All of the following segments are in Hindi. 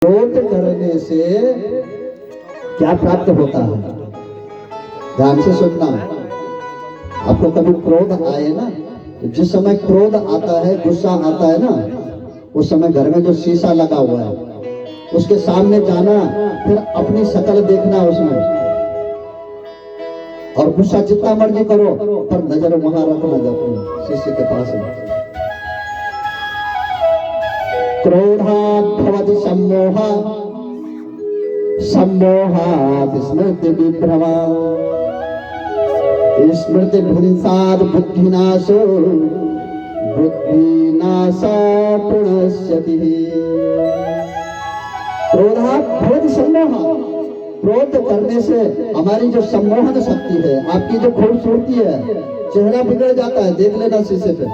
क्रोध करने से क्या प्राप्त होता है? ध्यान से सुनना। आपको कभी क्रोध आए ना, तो जिस समय क्रोध आता है, गुस्सा आता है ना, उस समय घर में जो शीशा लगा हुआ है उसके सामने जाना, फिर अपनी शक्ल देखना उसमें, और गुस्सा जितना मर्जी करो पर नजर वहां रखना जब शीशे के पास में। क्रोधात् भवति सम्मोहः, सम्मोहात् स्मृति विभ्रमा, स्मृति भ्रंशात् बुद्धिनाशो, बुद्धिनाशात् प्रणश्यति। क्रोधात् भवति सम्मोहः, क्रोध करने से हमारी जो सम्मोहन शक्ति है, आपकी जो खूबसूरती है, चेहरा बिगड़ जाता है। देख लेना शीशे पे,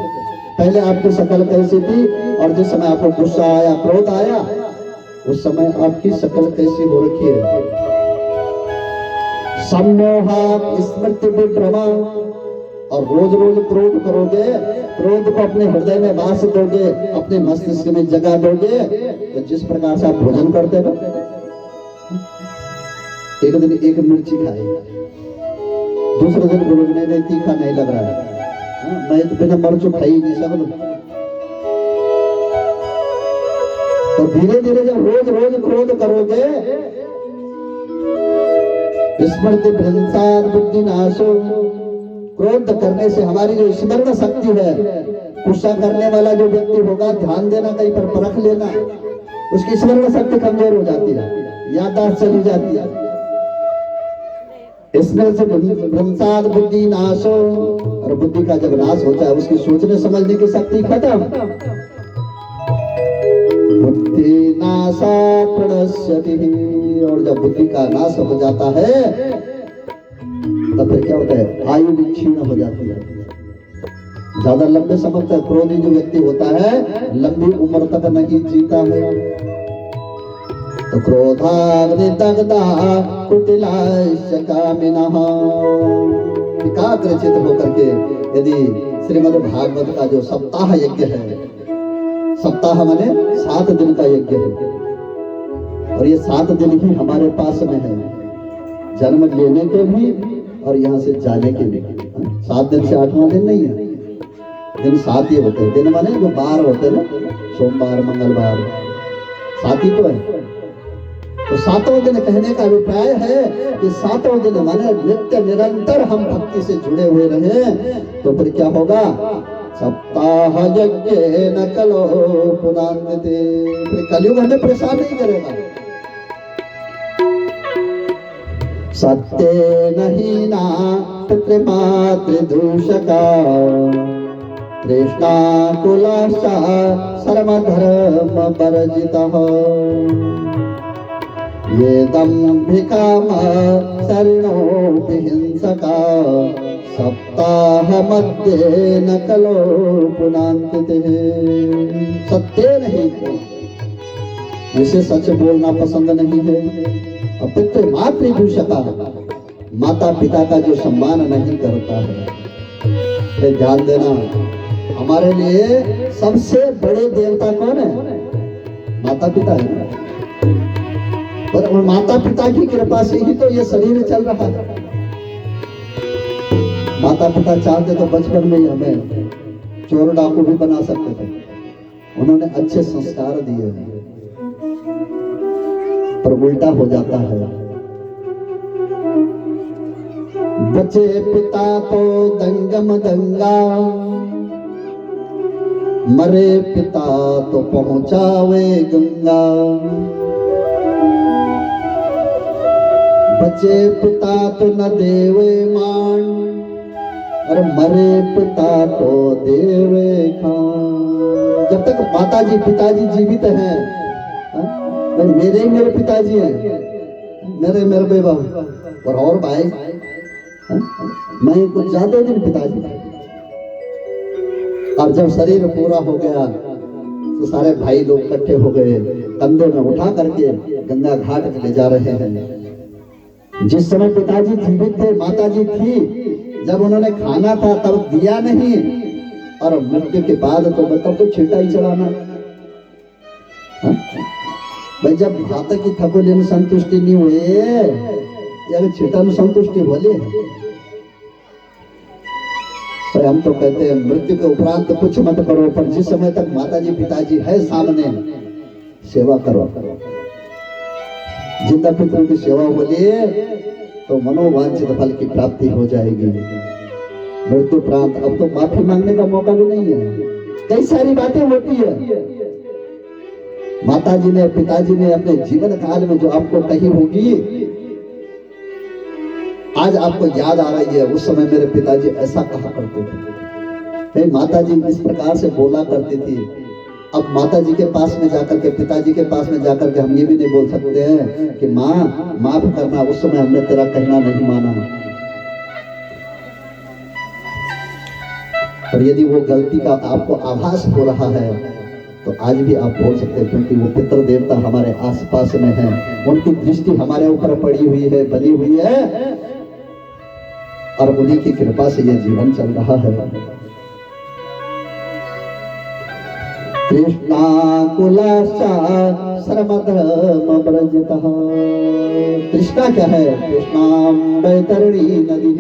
पहले आपकी शक्ल कैसी थी और जिस समय आपको गुस्सा आया, क्रोध आया, उस समय आपकी शक्ल कैसी हो रखी है। सम्मोहात् स्मृति विभ्रमा, और रोज रोज क्रोध करोगे, क्रोध को अपने हृदय में वास दोगे, अपने मस्तिष्क में जगह दोगे, तो जिस प्रकार से आप भोजन करते हो, एक दिन एक मिर्ची खाई, दूसरे दिन बोलोगे नहीं तीखा नहीं लग रहा है, मैं तो बिना मर्च खा ही नहीं सकता। तो धीरे धीरे जब रोज रोज क्रोध करोगे, स्मृति भ्रंशात् बुद्धिनाशो, क्रोध करने से हमारी जो स्मरण शक्ति है, गुस्सा करने वाला जो व्यक्ति होगा, ध्यान देना, कहीं पर परख लेना, उसकी स्मरण शक्ति कमजोर हो जाती है, याददाश्त चली जाती है। स्मृति भ्रंशात् बुद्धिनाशो, और बुद्धि का जब नाश होता है, उसकी सोचने समझने की शक्ति खत्म। बुद्धि नाशात् प्रणश्यति, और जब बुद्धि का नाश हो जाता है तब फिर क्या होता है? आयु भी क्षीण हो जाती है, ज्यादा लंबे समय तक क्रोधी जो व्यक्ति होता है लंबी उम्र तक नहीं जीता है। तो क्रोधाग्नि दग्धा कुटिलाश्च कामिनः, एकाग्रचित होकर के यदि श्रीमद् भागवत का जो सप्ताह यज्ञ है, सप्ताह माने 7 दिन का यज्ञ है, और ये 7 दिन ही हमारे पास में है, जन्म लेने के भी और यहाँ से जाने के भी। 7 दिन से 8वां दिन नहीं है, दिन 7 ही होते हैं। दिन माने जो बार होते हैं ना, सोमवार मंगलवार, 7 ही तो है। तो 7वां दिन कहने का अभिप्राय है कि 7वां दिन माने नित्य निरंतर हम भक्ति से जुड़े हुए रहे, तो फिर क्या होगा? सप्ताह यज्ञेन कलो पुनान्यते, फिर कलयुग हमें परेशान नहीं करेगा। सत्येन हीना पितृमातृदूषका, तृष्णा कुलाश्च सर्वधर्म वर्जितः, ये दम्भिकाम शरणोऽपि हिंसका, सप्ताह मध्ये न कलो पुनान्तिते। सत्य नहीं है, जिसे सच बोलना पसंद नहीं है, और पितृ मातृदूषका, माता पिता का जो सम्मान नहीं करता है। फिर ध्यान देना, हमारे लिए सबसे बड़े देवता कौन है? माता पिता है, और माता पिता की कृपा से ही तो ये शरीर चल रहा है। माता पिता चाहते तो बचपन में ही हमें चोर डाकू भी बना सकते थे, उन्होंने अच्छे संस्कार दिए, पर उल्टा हो जाता है। बचे पिता तो दंगम दंगा, मरे पिता तो पहुंचावे गंगा। बचे पिता तो न देवे मान, और मरे पिता तो देवे खान। जब तक माताजी पिताजी जीवित हैं, तो मेरे पिताजी हैं, मेरे बेबा और भाई, मैं कुछ ज्यादा दिन पिताजी। और जब शरीर पूरा हो गया तो सारे भाई लोग इकट्ठे हो गए, कंधे में उठा करके गंगा घाट ले जा रहे हैं। जिस समय पिताजी जीवित थे, माताजी थी, जब उन्होंने खाना था तब दिया नहीं, और मृत्यु के बाद तो बताओ तो छींटा ही चढ़ाना। भाई जब भात की थकोले में संतुष्टि नहीं हुए या छिटा में संतुष्टि बोले, तो हम तो कहते हैं मृत्यु के उपरांत कुछ मत करो, पर जिस समय तक माताजी पिताजी है सामने सेवा करो। जिंदा पितरों की सेवा बोलिए तो मनोवांछित फल की प्राप्ति हो जाएगी। मृत्यु उपरांत अब तो माफी मांगने का मौका भी नहीं है, कई सारी बातें होती है। माताजी ने पिताजी ने अपने जीवन काल में जो आपको कही होगी, आज आपको याद आ रही है, उस समय मेरे पिताजी ऐसा कहा करते थे, माताजी इस प्रकार से बोला करती थी। अब माताजी के पास में जाकर के, पिताजी के पास में जाकर के हम ये भी नहीं बोल सकते हैं कि माँ माफ करना, उस समय हमने तेरा कहना नहीं माना। और यदि वो गलती का आपको आभास हो रहा है तो आज भी आप बोल सकते हैं, क्योंकि वो पितृ देवता हमारे आसपास में हैं, उनकी दृष्टि हमारे ऊपर पड़ी हुई है, बनी हुई है, और उन्हीं की कृपा से ये जीवन चल रहा है। कृष्णा कुलाशा सर्वधर्म वर्जितः। कृष्णा क्या है? कृष्णाम वैतरणी नदी।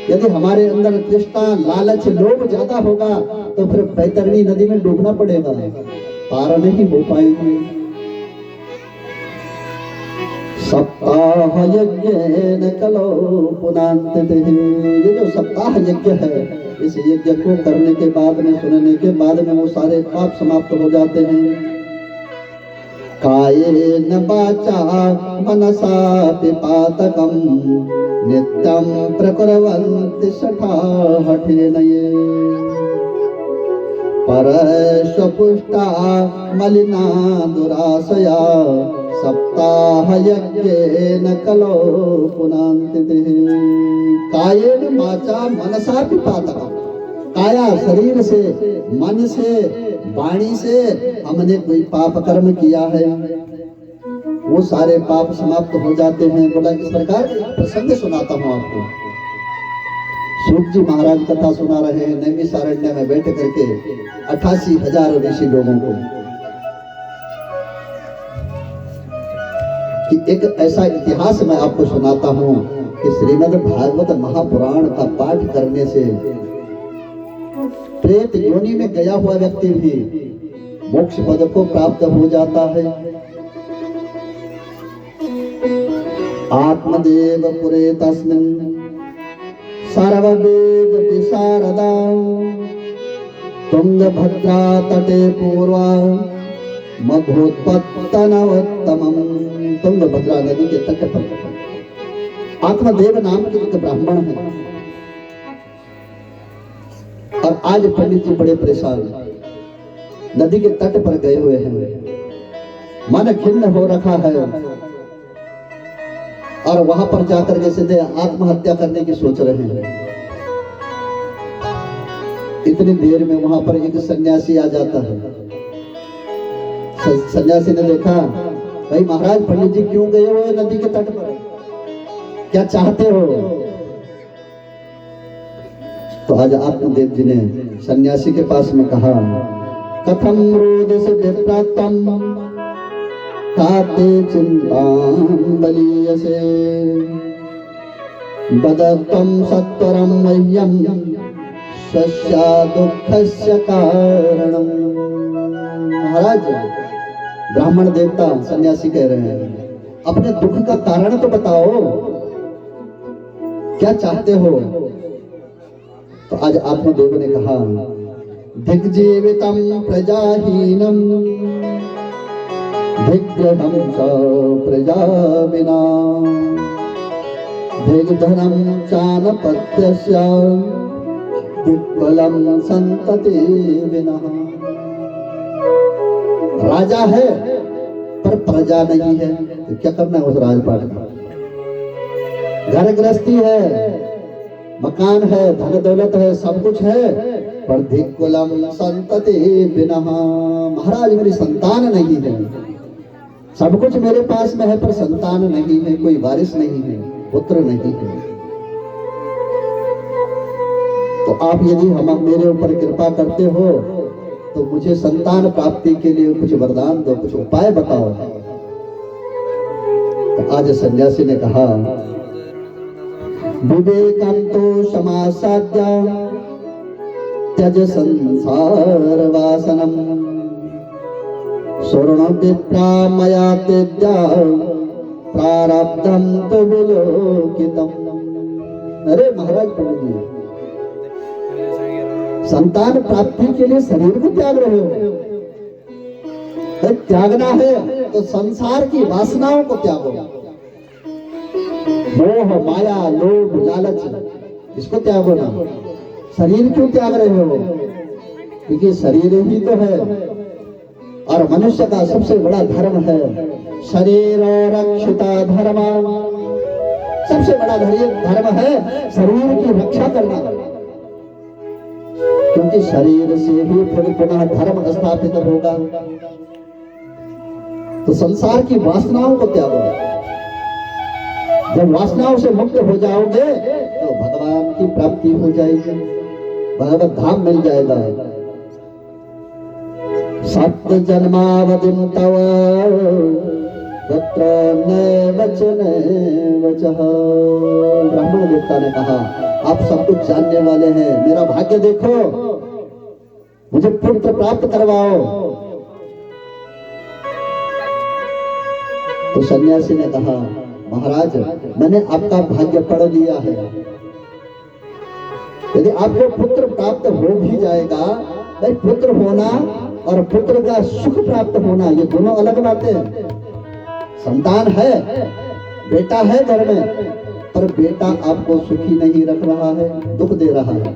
यदि हमारे अंदर कृष्णा लालच लोभ ज्यादा होगा तो फिर वैतरणी नदी में डूबना पड़ेगा, पार नहीं हो पाएंगे। सप्ताह यज्ञ कलो पुनान्तिः। ये जो सप्ताह यज्ञ है, इस यज्ञ को करने के बाद में, सुनने के बाद में वो सारे पाप समाप्त हो जाते हैं। कायेन वाचा मनसा पिपातकं नित्यं प्रकुर्वन्ति शठाहठेन ये। परश्वपुष्टा मलिना दुराशया सप्ताह यज्ञेन कलो पुनान्तिः। कायेन वाचा मनसा पिपातकं। काया शरीर से, मन से, वाणी से हमने कोई पाप कर्म किया है, वो सारे पाप समाप्त हो जाते हैं। बोला इस प्रकार प्रसंग सुनाता हूँ आपको। सूत जी महाराज कथा सुना रहे हैं नैमिषारण्य में बैठ करके 88,000 ऋषि लोगों को, कि एक ऐसा इतिहास मैं आपको सुनाता हूँ कि श्रीमद् भागवत महापुराण का पाठ करने से प्रेत योनि में गया हुआ व्यक्ति भी मोक्ष पद को प्राप्त हो जाता है। आत्मदेव पुरे तस्मिन् सर्ववेद विशारदा तुंगभद्रा तटे पूर्वा मघोत्पत्तनवत्तमम्। तुंगभद्रा नदी के तट पर आत्मदेव नाम के एक ब्राह्मण है, और आज पंडित जी बड़े परेशान, नदी के तट पर गए हुए हैं, मन खिन्न हो रखा है, और वहां पर जाकर के सीधे आत्महत्या करने की सोच रहे हैं। इतनी देर में वहां पर एक सन्यासी आ जाता है। सन्यासी ने देखा, भाई महाराज पंडित जी क्यों गए हुए नदी के तट पर, क्या चाहते हो? तो आज आत्मदेव जी ने सन्यासी के पास में कहा, कथम रोदस विप्रातम काते चिंतां बलीयसे बदत्तम सत्वरम मह्यम स्वस्या दुःखस्य कारणम। महाराज, ब्राह्मण देवता सन्यासी कह रहे हैं, अपने दुख का कारण तो बताओ, क्या चाहते हो? तो आज आत्मदेव ने कहा, दिग्जीवितम प्रजाहीनम दिग्गहम च प्रजा विना दिग्धनम चानपत्यस्य दिग्बलम संतति विना। राजा है पर प्रजा नहीं है, तो क्या करना है उस राजपाट का? घर गृहस्थी है, मकान है, धन दौलत है, सब कुछ है, पर दिग्कुलम संतति बिना। महाराज मेरी संतान नहीं है, सब कुछ मेरे पास में है पर संतान नहीं है, कोई वारिस नहीं है, पुत्र नहीं है। तो आप यदि हम मेरे ऊपर कृपा करते हो तो मुझे संतान प्राप्ति के लिए कुछ वरदान दो, कुछ उपाय बताओ। तो आज सन्यासी ने कहा, विवेकं तो समासाद्य त्यज संसार वासनम स्वर्ण विप्रा मया त्यज्या प्रारब्धम तो विलोकितम। अरे महाराज पंडित जी, संतान प्राप्ति के लिए शरीर को त्याग रहे हो। त्यागना है तो संसार की वासनाओं को त्यागो। मोह माया लोभ लालच इसको त्यागो ना। शरीर क्यों त्याग रहे हो? क्योंकि शरीर ही तो है और मनुष्य का सबसे बड़ा धर्म है शरीर रक्षिता धर्म। सबसे बड़ा धर्म है शरीर की रक्षा करना, क्योंकि शरीर से ही फिर पुनः धर्म स्थापित होगा। तो संसार की वासनाओं को त्यागो। जब वासनाओं से मुक्त हो जाओगे तो भगवान की प्राप्ति हो जाएगी, भगवत धाम मिल जाएगा। सप्त जन्मावधिम तव तत्र नैवचन वचः। ब्राह्मण देवता ने कहा, आप सब कुछ जानने वाले हैं, मेरा भाग्य देखो, मुझे पुत्र प्राप्त करवाओ। तो सन्यासी ने कहा, महाराज मैंने आपका भाग्य पढ़ लिया है। यदि आपको पुत्र प्राप्त हो भी जाएगा, भाई पुत्र होना और पुत्र का सुख प्राप्त होना ये दोनों अलग बातें हैं। संतान है, बेटा है घर में, पर बेटा आपको सुखी नहीं रख रहा है, दुख दे रहा है।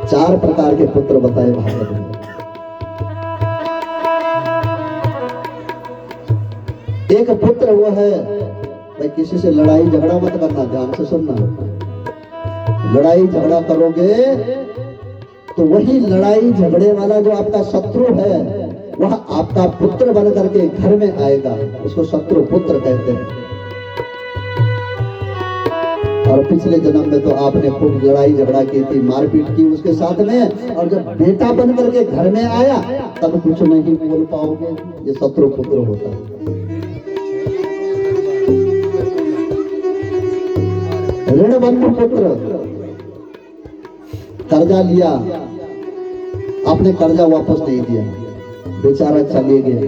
4 प्रकार के पुत्र बताए भागवत में। एक पुत्र वो है, भाई किसी से लड़ाई झगड़ा मत करना, ध्यान से सुनना। लड़ाई झगड़ा करोगे तो वही लड़ाई झगड़े वाला जो आपका शत्रु है वह आपका पुत्र बन करके घर में आएगा, उसको शत्रु पुत्र कहते हैं। और पिछले जन्म में तो आपने खूब लड़ाई झगड़ा की थी, मारपीट की उसके साथ में, और जब बेटा बन करके घर में आया तब कुछ नहीं बोल पाओगे, ये शत्रु पुत्र होता है। ऋण बंधु पुत्र, कर्जा लिया, आपने कर्जा वापस नहीं दिया, बेचारा चले गए।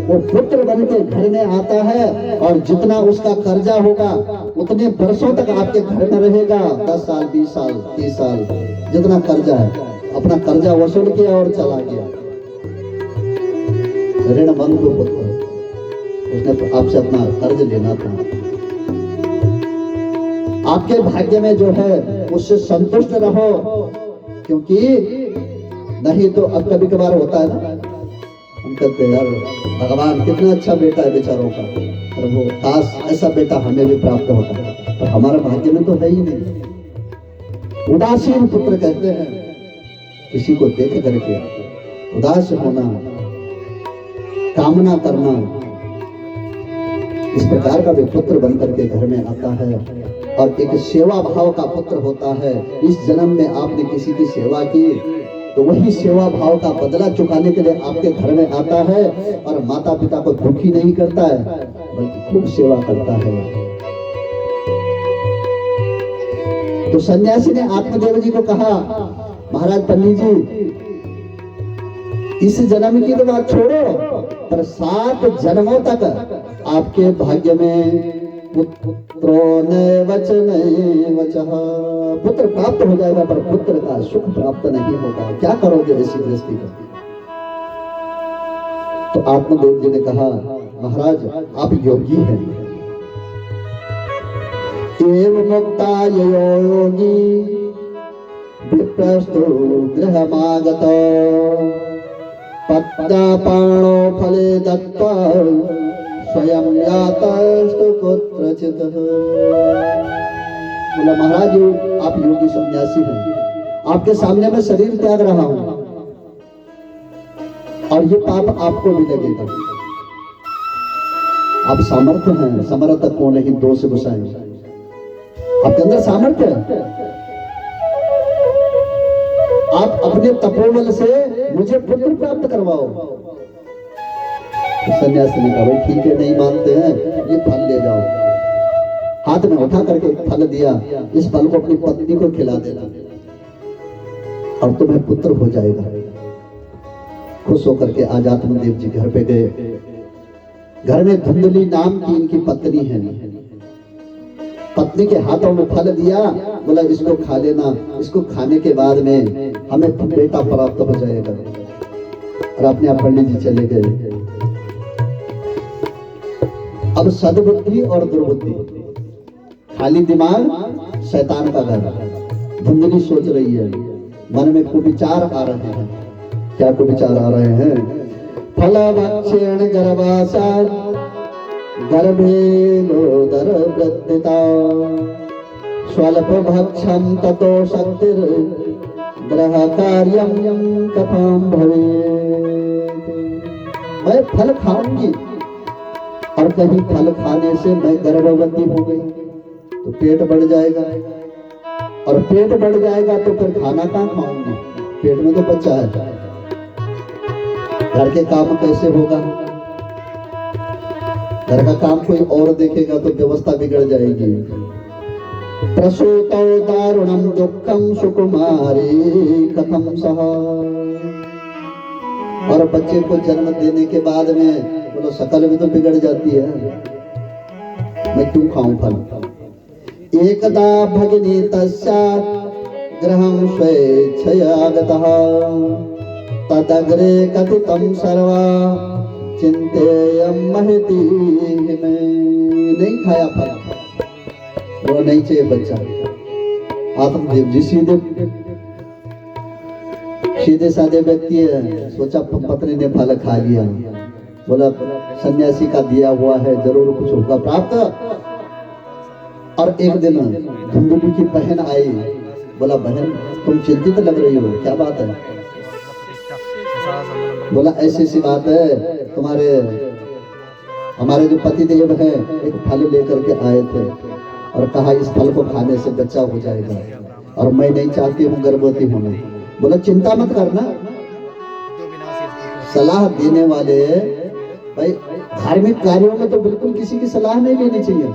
वो पुत्र बन के घर में आता है और जितना उसका कर्जा होगा उतने वर्षों तक आपके घर में रहेगा। 10 साल 20 साल 30 साल जितना कर्जा है, अपना कर्जा वसूल किया और चला गया। ऋण बंधु पुत्र, उसने आपसे अपना कर्ज लेना था। आपके भाग्य में जो है उससे संतुष्ट रहो, क्योंकि नहीं तो अब कभी कभार होता है ना, हम कहते हैं यार भगवान कितना अच्छा बेटा है बेचारों का, प्रभु काश ऐसा बेटा हमें भी प्राप्त होता, पर हमारे भाग्य में तो है ही नहीं। उदासीन पुत्र कहते हैं, किसी को देख करके उदास होना, कामना करना, इस प्रकार का भी पुत्र बन करके घर में आता है। और एक सेवा भाव का पुत्र होता है। इस जन्म में आपने किसी की सेवा की तो वही सेवा भाव का बदला चुकाने के लिए आपके घर में आता है और माता पिता को दुखी नहीं करता है, बल्कि खूब सेवा करता है। तो सन्यासी ने आत्मदेव जी को कहा, महाराज पंडित जी, इस जन्म की तो बात छोड़ो, पर 7 जन्मों तक आपके भाग्य में पुत्रो नैवचन वचः, पुत्र प्राप्त हो जाएगा, पर पुत्र का सुख प्राप्त नहीं होगा। क्या करोगे ऐसी दृष्टि में? तो आत्मदेव जी ने कहा, महाराज आप योगी हैं। एवं मुक्ता योगी विप्रस्तु गृहमागत पत्यापाणो फले दत्त्वा स्वयं यातस्तु कुत्रचित्। बोला, महाराज आप योगी सन्यासी हैं, आपके सामने मैं शरीर त्याग रहा हूं और ये पाप आपको भी लगेगा। आप सामर्थ्य हैं, समर्थ को नहीं दोष गुसाएं। आपके अंदर सामर्थ्य है, आप अपने तपोबल से मुझे पुत्र प्राप्त करवाओ। तो सन्यासी ने कहा भाई ठीक है, नहीं मानते हैं, ये फल ले जाओ। हाथ में उठा करके फल दिया, इस फल को अपनी पत्नी को खिला देना और तुम्हें पुत्र हो जाएगा। खुश होकर के आज आत्मदेव जी घर पे गए। घर में धुंधली नाम की इनकी पत्नी है। पत्नी के हाथों में फल दिया, बोला इसको खा लेना, इसको खाने के बाद में हमें बेटा प्राप्त हो जाएगा। और अपने आप पंडित जी चले गए। अब सद्बुद्धि और दुर्बुद्धि, खाली दिमाग शैतान का घर। धुंधली सोच रही है, मन में कुविचार आ रहे हैं। क्या कुविचार आ रहे हैं? फलभक्षेण गर्भासात् गर्भेनोदर वृद्धिता स्वल्पभक्षं ततो शक्तिर् ग्रह कार्यं कथं भवेत्। मैं फल खाऊंगी और कहीं फल खाने से मैं गर्भवती हो गई तो पेट बढ़ जाएगा, और पेट बढ़ जाएगा तो फिर खाना कहाँ खाऊंगी? पेट में तो बच्चा है। घर के काम कैसे होगा? घर का काम कोई और देखेगा तो व्यवस्था बिगड़ जाएगी। प्रसूतौ दारुणं दुःखं सुकुमारी कथं सहा। और बच्चे को जन्म देने के बाद में बोलो शकल भी तो बिगड़ जाती है, मैं क्यों खाऊं फल? एकदा भगिनी तस्यात् गृहं स्वेच्छया गतः तदग्रे कथितं सर्वा चिंतेयं महती में। नहीं खाया फल, वो नहीं चाहिए बच्चा। आत्मदेव जी सीधे साधे व्यक्ति है, सोचा पत्नी ने फल खा लिया, बोला सन्यासी का दिया हुआ है, जरूर कुछ होगा प्राप्त। और एक दिन धुंधली की बहन आई, बोला बहन तुम चिंतित लग रही हो, क्या बात है? बोला ऐसी सी बात है, हमारे जो पति देव है एक फल लेकर के आए थे और कहा इस फल को खाने से बच्चा हो जाएगा, और मैं नहीं चाहती हूँ गर्भवती होना। बोला चिंता मत करना। सलाह देने वाले भाई धार्मिक कार्यों में तो बिल्कुल किसी की सलाह नहीं लेनी चाहिए।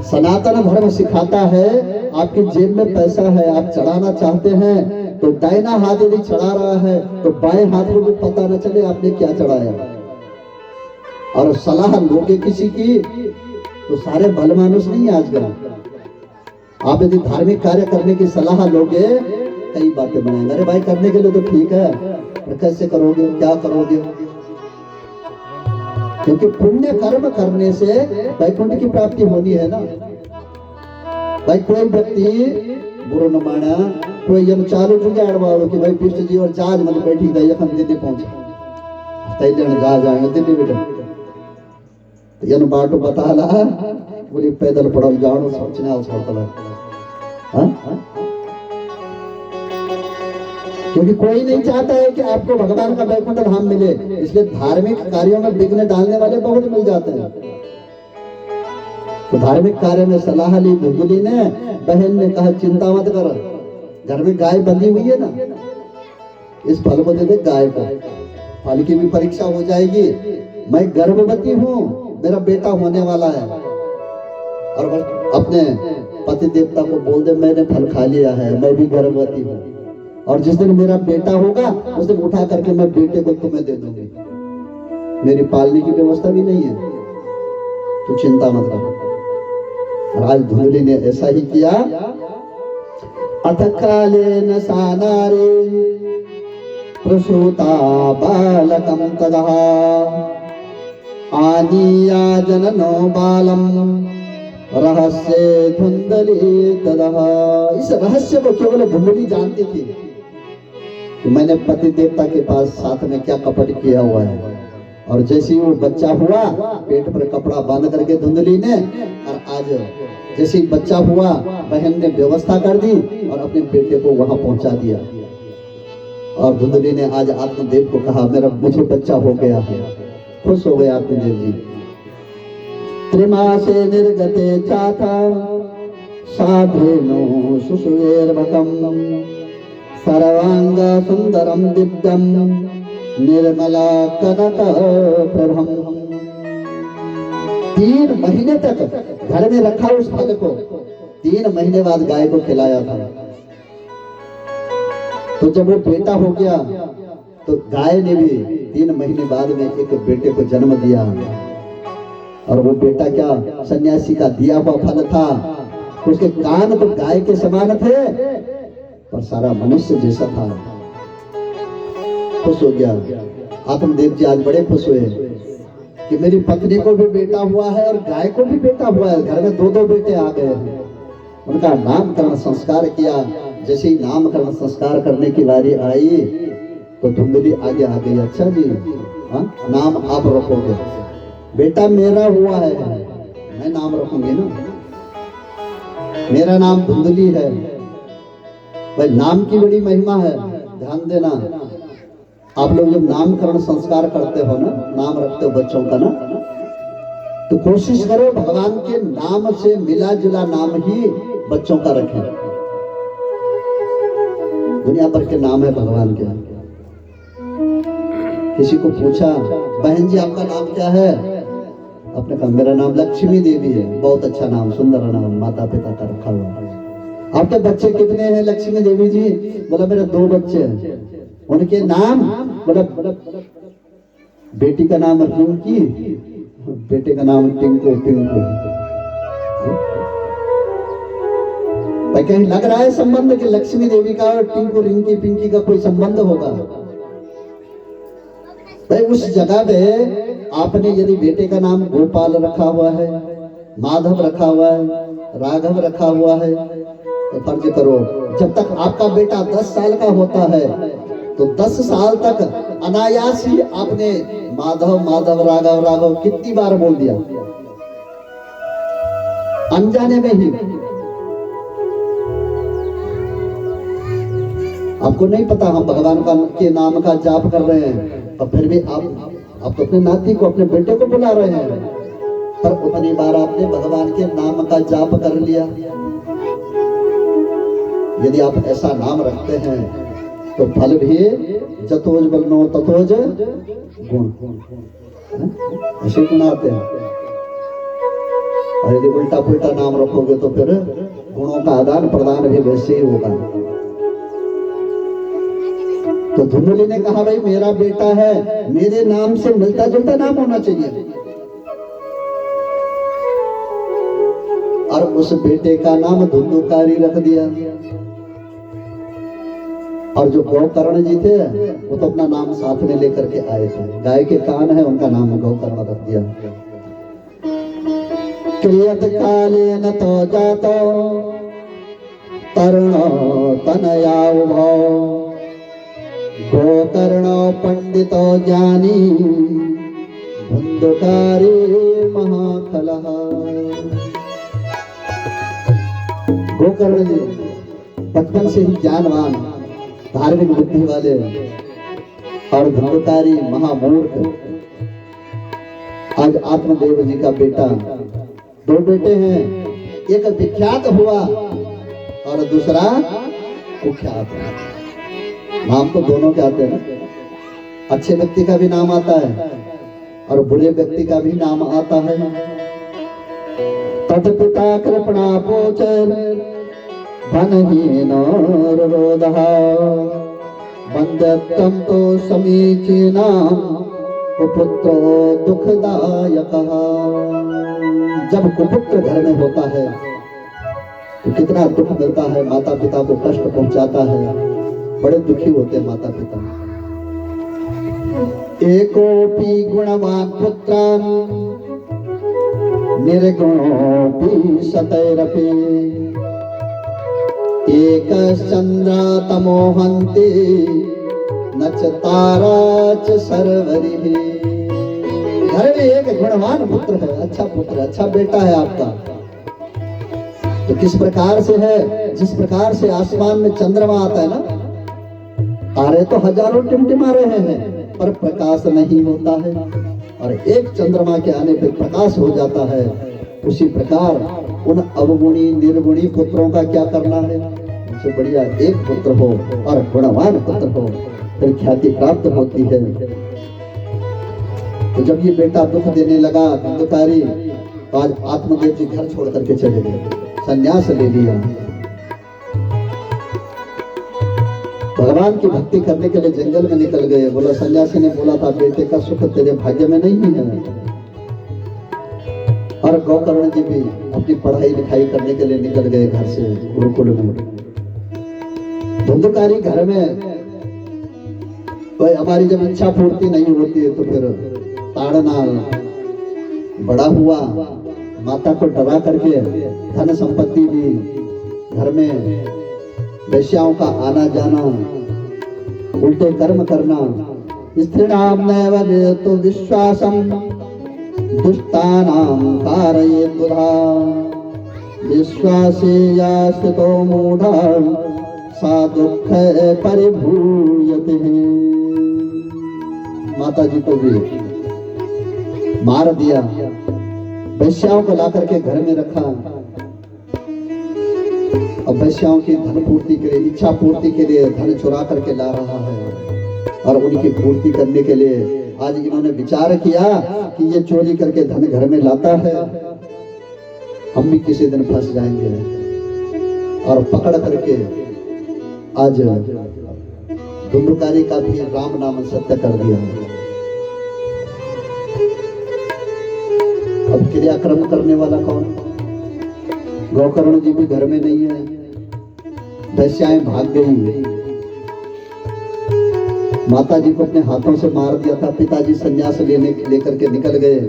सनातन धर्म सिखाता है आपकी जेब में पैसा है, आप चढ़ाना चाहते हैं तो दाहिना हाथ यदि चढ़ा रहा है तो बाएं हाथ को भी पता न चले आपने क्या चढ़ाया। और सलाह लोगे किसी की तो सारे भले मानुष नहीं है आजकल। आप यदि धार्मिक कार्य करने की सलाह लोगे कई बातें बनाएंगे, अरे भाई करने के लिए तो ठीक है, पर कैसे करोगे, क्या करोगे? क्योंकि पुण्य कर्म करने से वैकुंठ की प्राप्ति होनी है ना। भाई कोई व्यक्ति बुरो न माना, कोई यम चालू जुगाड़ वालों कि भाई पिष्ट जी और जहाज में बैठी गई यखन दिल्ली पहुंचे, तैलेन जहाज आएंगे दिल्ली बेटा, तो यन बाटो बता ला बोली पैदल पड़ल जानो सोचना छोड़ता। क्योंकि कोई नहीं चाहता है कि आपको भगवान का वैकुंठ धाम मिले, इसलिए धार्मिक कार्यों में विघ्न डालने वाले बहुत मिल जाते हैं। तो धार्मिक कार्य में सलाह ली धुंधली ने, बहन ने कहा चिंता मत कर, घर में गाय बंधी हुई है ना, इस फल को दे दे गाय को, फल की भी परीक्षा हो जाएगी। मैं गर्भवती हूँ, मेरा बेटा होने वाला है। और अपने पति देवता को बोल दे मैंने फल खा लिया है, मैं भी गर्भवती हूँ, और जिस दिन मेरा बेटा होगा उस दिन उठा करके मैं बेटे को तुम्हें दे दूंगी, मेरी पालने की व्यवस्था भी नहीं है, तो चिंता मत कर। राज धुंधली ने ऐसा ही किया। अथ कालेन सा नारी प्रसूता बालकं तदा आनीया जननो बालम रहस्य धुंधली तदा। इस रहस्य को केवल धुंधली जानती थी कि मैंने पति देवता के पास साथ में क्या कपट किया हुआ है। और जैसे ही वो बच्चा हुआ पेट पर कपड़ा बांध करके धुंधली ने, और आज जैसे ही बच्चा हुआ बहन ने व्यवस्था कर दी और अपने बेटे को वहां पहुंचा दिया। और धुंधली ने आज आत्मदेव को कहा मुझे बच्चा हो गया है। खुश हो गए आत्मदेव जी। त्रिमासे निर्गते चाथा साधेनो सुषुवेर्भकम् सर्वांग सुंदरम दिव्यम निर्मला कनक प्रभम। 3 महीने तक घर में रखा उस फल को, 3 महीने बाद गाय को खिलाया था। तो जब वो बेटा हो गया तो गाय ने भी 3 महीने बाद में एक बेटे को जन्म दिया। और वो बेटा क्या सन्यासी का दिया हुआ फल था। उसके कान तो गाय के समान थे पर सारा मनुष्य जैसा था। खुश हो गया। आत्मदेव जी आज बड़े खुश हुए कि मेरी पत्नी को भी बेटा हुआ है और गाय को भी बेटा हुआ है। घर में 2 बेटे आ गए हैं। उनका नामकरण संस्कार किया। जैसे ही नामकरण संस्कार करने की बारी आई तो धुंधली आगे आ गई। अच्छा जी, हाँ नाम आप रखोगे? बेटा मेरा हुआ है, मैं नाम रखूंगी ना। मेरा नाम धुंधली है। भाई नाम की बड़ी महिमा है, ध्यान देना। आप लोग जब नामकरण संस्कार करते हो ना, नाम रखते हो बच्चों का ना, तो कोशिश करो भगवान के नाम से मिला जुला नाम ही बच्चों का रखें। दुनिया भर के नाम है भगवान के। किसी को पूछा बहन जी आपका नाम क्या है? आपने कहा मेरा नाम लक्ष्मी देवी है। बहुत अच्छा नाम, सुंदर नाम, माता पिता का रखा हुआ। आपके बच्चे कितने हैं लक्ष्मी देवी जी? बोला मेरे 2 बच्चे हैं। उनके नाम? बोला बेटी का नाम रिंकी, बेटे का नाम टिंको टिंको। भाई कहीं लग रहा है संबंध कि लक्ष्मी देवी का और टिंको रिंकी पिंकी का कोई संबंध होगा? भाई उस जगह पे आपने यदि बेटे का नाम गोपाल रखा हुआ है, माधव रखा हुआ है, राघव रखा हुआ है, तो फर्ज करो जब तक आपका बेटा 10 साल का होता है तो 10 साल तक अनायास ही आपने माधव माधव राघव राघव कितनी बार बोल दिया, अनजाने में ही। आपको नहीं पता हम भगवान का के नाम का जाप कर रहे हैं, और फिर भी आप तो अपने नाती को, अपने बेटे को बुला रहे हैं, पर उतनी बार आपने भगवान के नाम का जाप कर लिया। यदि आप ऐसा नाम रखते हैं तो फल भी जतोज बलनो ततोज गुण, ऐसे गुण आते हैं। और यदि उल्टा पुल्टा नाम रखोगे तो फिर गुणों का आदान प्रदान भी वैसे ही होगा। तो धुंधली ने कहा भाई मेरा बेटा है, मेरे नाम से मिलता जुलता नाम होना चाहिए। और उस बेटे का नाम धुंधुकारी रख दिया। और जो गौकर्ण जी थे वो तो अपना नाम साथ में लेकर के आए थे। गाय के कान है, उनका नाम गौकर्ण रख दिया। क्रियत काले न तो जातो तरुणो तनया उभो गोकर्ण पंडितो ज्ञानी धुंधुकारी महाखलः। गोकर्ण जी बचपन से ही ज्ञानवान, धार्मिक बुद्धि वाले, और धुंधुकारी महामूर्ख। आज आत्मदेव जी का बेटा, 2 बेटे हैं, एक विख्यात हुआ और दूसरा कुख्यात। नाम तो दोनों के आते हैं ना। अच्छे व्यक्ति का भी नाम आता है और बुरे व्यक्ति का भी नाम आता है। तत्पिता कृपणा पोचर धनहीनो रोधः बंधत्वं तो समीचीनां कुपुत्रो दुखदायकः। जब कुपुत्र घर में होता है तो कितना दुख मिलता है, माता पिता को कष्ट पहुंचाता है, बड़े दुखी होते हैं माता पिता। एकोपि गुणवान पुत्रान निर्गुणोपि सतैरपि एकश्चंद्र तमोहन्ति न च तारा च सर्वरिः। घर में एक गुणवान पुत्र है, अच्छा पुत्र, अच्छा बेटा है आपका, तो किस प्रकार से है? जिस प्रकार से आसमान में चंद्रमा आता है ना, तारे तो हजारों टिमटिमा रहे हैं पर प्रकाश नहीं होता है, और एक चंद्रमा के आने पर प्रकाश हो जाता है। उसी प्रकार उन अवगुणी निर्गुणी पुत्रों का क्या करना है? उनसे बढ़िया एक पुत्र हो और गुणवान पुत्र हो, फिर ख्याति प्राप्त होती है। तो जब ये बेटा दुख देने लगा धुंधकारी, तो आज आत्मदेव जी घर छोड़ करके चले गए, संन्यास ले लिया। भगवान की भक्ति करने के लिए जंगल में निकल गए। बोला सन्यासी ने बोला था बेटे का सुख तेरे भाग्य में नहीं है। और गोकर्ण जी भी अपनी पढ़ाई लिखाई करने के लिए निकल गए घर से गुरुकुल में। धुंधकारी घर में भाई हमारी जब इच्छा पूर्ति नहीं होती है तो फिर ताड़ना बड़ा हुआ। माता को डरा करके धन संपत्ति दी, घर में वैश्याओं का आना जाना, उल्टे कर्म करना। स्त्रीणाम नैव तो विश्वासम दुष्टानाम कारयेत् बुधा, विश्वासे या स्थितो मूढ़ा सा दुःख परिभूयते। माता जी को भी मार दिया, वैश्याओं को ला करके घर में रखा। अब वैश्याओं की धन पूर्ति के लिए, इच्छा पूर्ति के लिए धन चुरा करके ला रहा है। और उनकी पूर्ति करने के लिए आज इन्होंने विचार किया कि ये चोरी करके धन घर में लाता है, हम भी किसी दिन फंस जाएंगे। और पकड़ करके आज धुंधकारी का भी राम नाम सत्य कर दिया। अब क्रियाक्रम करने वाला कौन? गोकर्ण जी भी घर में नहीं है, वैश्याएं भाग गई। माता जी को अपने हाथों से मार दिया था, पिताजी संन्यास लेकर के निकल गए।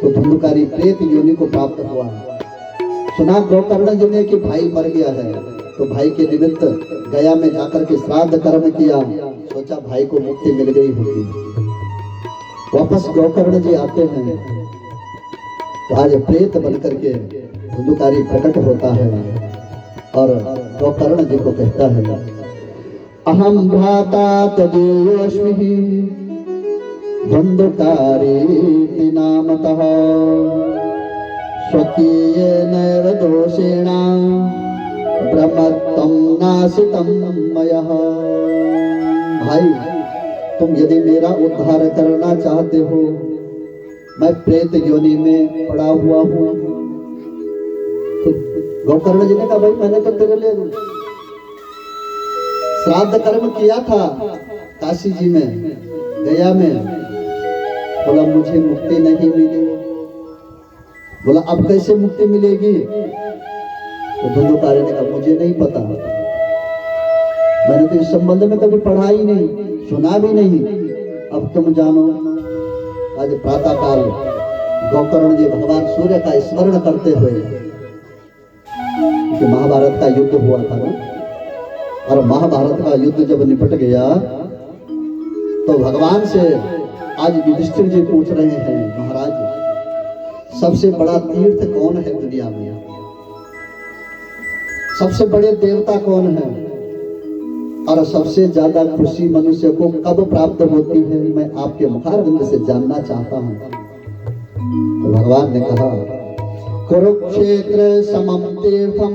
तो धुंधकारी प्रेत योनि को प्राप्त हुआ। सुना गोकर्ण जी ने कि भाई मर गया है, तो भाई के निमित्त गया में जाकर के श्राद्ध कर्म किया। सोचा भाई को मुक्ति मिल गई होगी। वापस गोकर्ण जी आते हैं तो आज प्रेत बन करके धुंधकारी प्रकट होता है और गोकर्ण जी को कहता है अहम भ्राता तदेयोस्मि धुंधकारी नामतः स्वकीयेन दोषेण ब्रह्मत्वं नाशितं मयः। भाई तुम यदि मेरा उद्धार करना चाहते हो, मैं प्रेत योनि में पड़ा हुआ हूँ। तो गोकर्ण जी ने कहा भाई मैंने तो तेरे लिए श्राद्ध कर्म किया था काशी जी में, गया में। बोला मुझे मुक्ति नहीं मिली। बोला अब कैसे मुक्ति मिलेगी? तो धुंधकारी ने कहा मुझे नहीं पता, मैंने तो इस संबंध में कभी पढ़ा ही नहीं, सुना भी नहीं। अब तुम जानो। आज प्रातः काल गोकर्ण जी भगवान सूर्य का स्मरण करते हुए, कि महाभारत का युद्ध हुआ था ना, और महाभारत का युद्ध जब निपट गया तो भगवान से आज युधिष्ठिर जी पूछ रहे हैं महाराज सबसे बड़ा तीर्थ कौन है दुनिया में? सबसे बड़े देवता कौन है? और सबसे ज्यादा खुशी मनुष्य को कब प्राप्त होती है? मैं आपके मुखारविंद से जानना चाहता हूं। तो भगवान ने कहा कुरुक्षेत्र समम तीर्थम